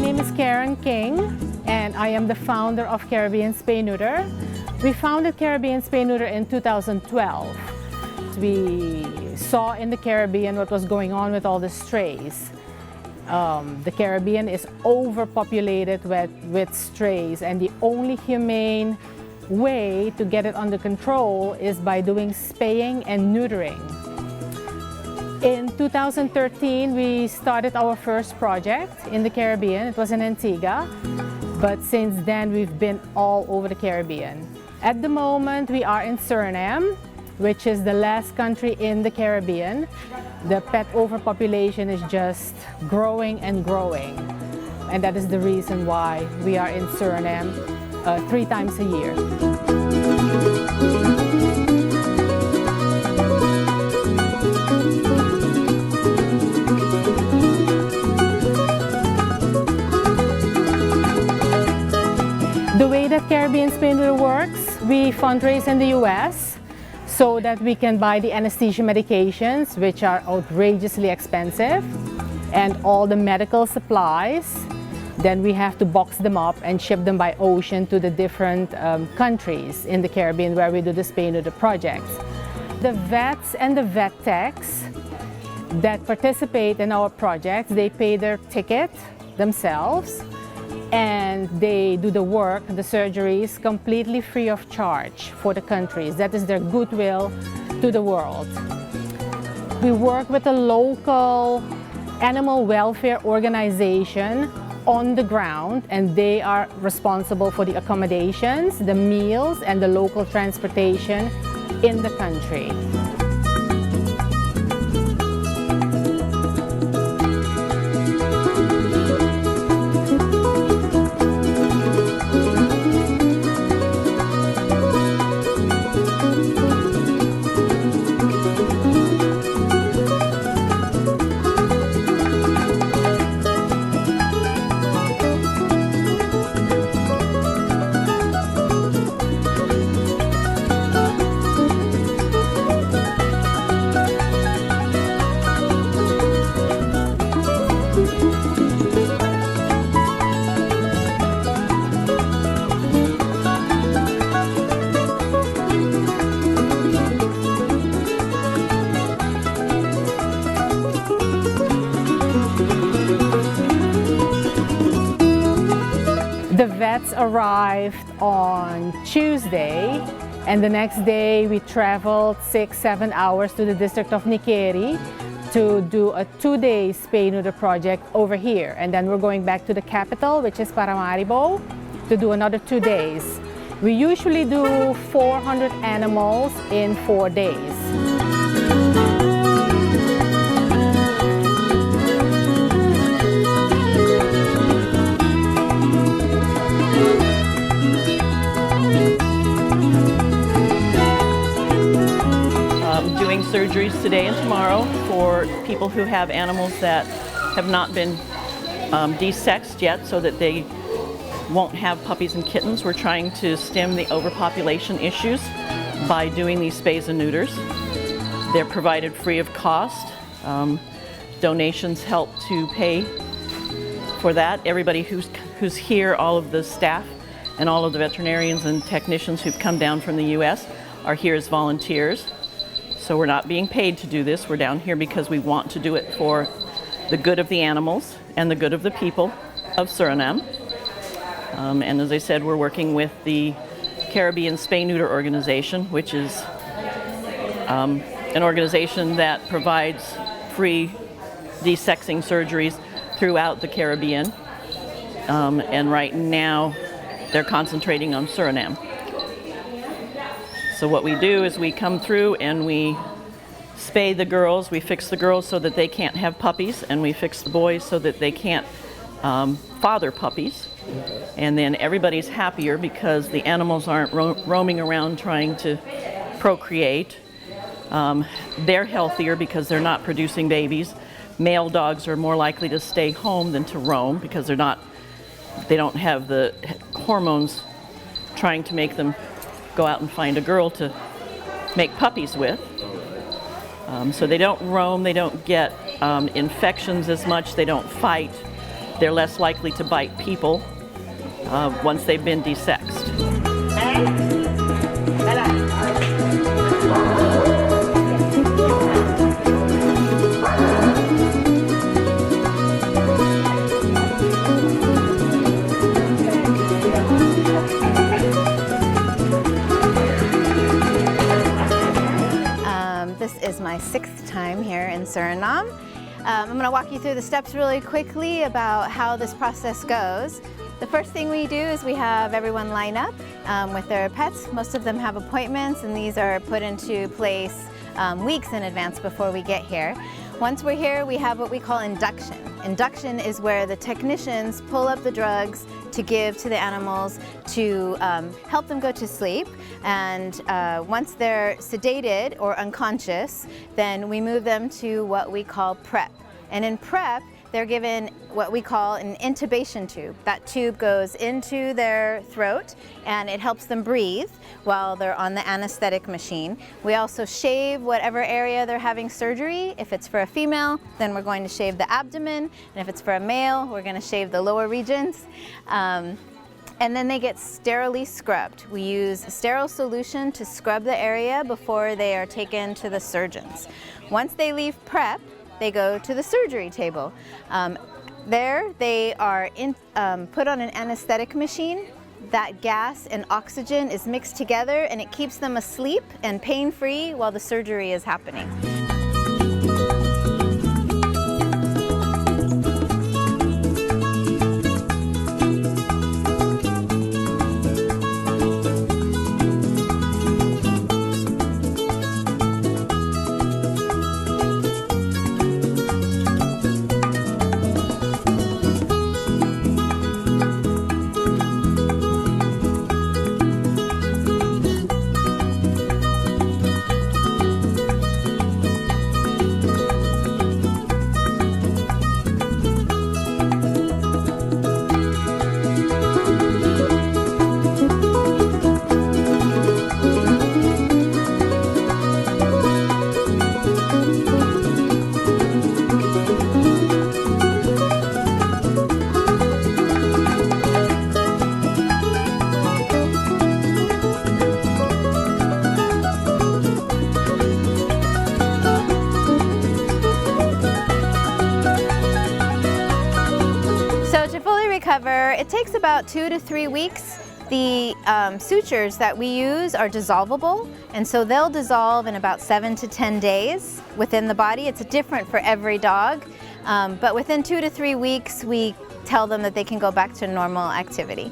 name is Karen King, and I am the founder of Caribbean Spay Neuter. We founded Caribbean Spay Neuter in 2012. We saw in the Caribbean what was going on with all the strays. The Caribbean is overpopulated with strays, and the only humane way to get it under control is by doing spaying and neutering. In 2013, we started our first project in the Caribbean. It was in Antigua, but since then we've been all over the Caribbean. At the moment, we are in Suriname, which is the last country in the Caribbean. The pet overpopulation is just growing and growing, and that is the reason why we are in Suriname 3 times a year. The way that Caribbean Spay Neuter works, we fundraise in the US so that we can buy the anesthesia medications, which are outrageously expensive, and all the medical supplies. Then we have to box them up and ship them by ocean to the different countries in the Caribbean where we do the spay neuter projects. The vets and the vet techs that participate in our projects, they pay their ticket themselves, and they do the work, the surgeries, completely free of charge for the countries. That is their goodwill to the world. We work with a local animal welfare organization on the ground, and they are responsible for the accommodations, the meals, and the local transportation in the country. The vets arrived on Tuesday, and the next day we traveled 6-7 hours to the District of Nickerie to do a 2-day spay neuter project over here. And then we're going back to the capital, which is Paramaribo, to do another 2 days. We usually do 400 animals in 4 days. Doing surgeries today and tomorrow for people who have animals that have not been desexed yet, so that they won't have puppies and kittens. We're trying to stem the overpopulation issues by doing these spays and neuters. They're provided free of cost. Donations help to pay for that. Everybody who's here, all of the staff and all of the veterinarians and technicians who've come down from the US are here as volunteers. So we're not being paid to do this. We're down here because we want to do it for the good of the animals and the good of the people of Suriname. And as I said, we're working with the Caribbean Spay Neuter organization, which is an organization that provides free desexing surgeries throughout the Caribbean. And right now, they're concentrating on Suriname. So what we do is we come through and we spay the girls, we fix the girls so that they can't have puppies, and we fix the boys so that they can't father puppies. And then everybody's happier because the animals aren't roaming around trying to procreate. They're healthier because they're not producing babies. Male dogs are more likely to stay home than to roam because they don't have the hormones trying to make them go out and find a girl to make puppies with. So they don't roam, they don't get infections as much, they don't fight. they're less likely to bite people once they've been desexed. This is my 6th time here in Suriname. I'm going to walk you through the steps really quickly about how this process goes. The first thing we do is we have everyone line up with their pets. Most of them have appointments, and these are put into place weeks in advance before we get here. Once we're here, we have what we call induction. Induction is where the technicians pull up the drugs to give to the animals to help them go to sleep. And once they're sedated or unconscious, then we move them to what we call prep. And in prep, they're given what we call an intubation tube. That tube goes into their throat and it helps them breathe while they're on the anesthetic machine. We also shave whatever area they're having surgery. If it's for a female, then we're going to shave the abdomen. And if it's for a male, we're going to shave the lower regions. And then they get sterilely scrubbed. We use a sterile solution to scrub the area before they are taken to the surgeons. Once they leave prep, they go to the surgery table. There they are put on an anesthetic machine. That gas and oxygen is mixed together and it keeps them asleep and pain-free while the surgery is happening. It takes about 2 to 3 weeks. The sutures that we use are dissolvable, and so they'll dissolve in about 7 to 10 days within the body. It's different for every dog, but within 2 to 3 weeks, we tell them that they can go back to normal activity.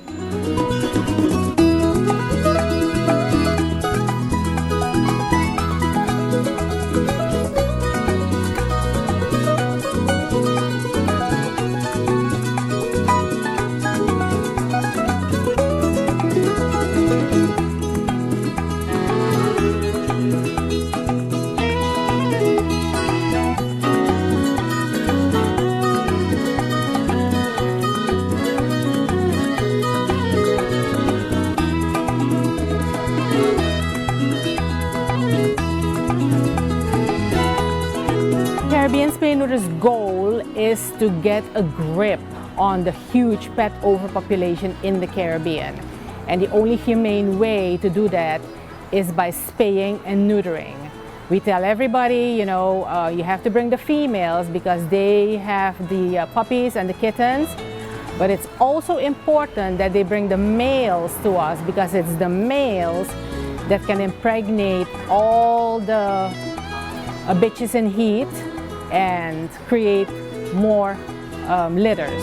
Caribbean Spay Neuter's goal is to get a grip on the huge pet overpopulation in the Caribbean. And the only humane way to do that is by spaying and neutering. We tell everybody, you know, you have to bring the females because they have the puppies and the kittens. But it's also important that they bring the males to us because it's the males that can impregnate all the bitches in heat and create more litters.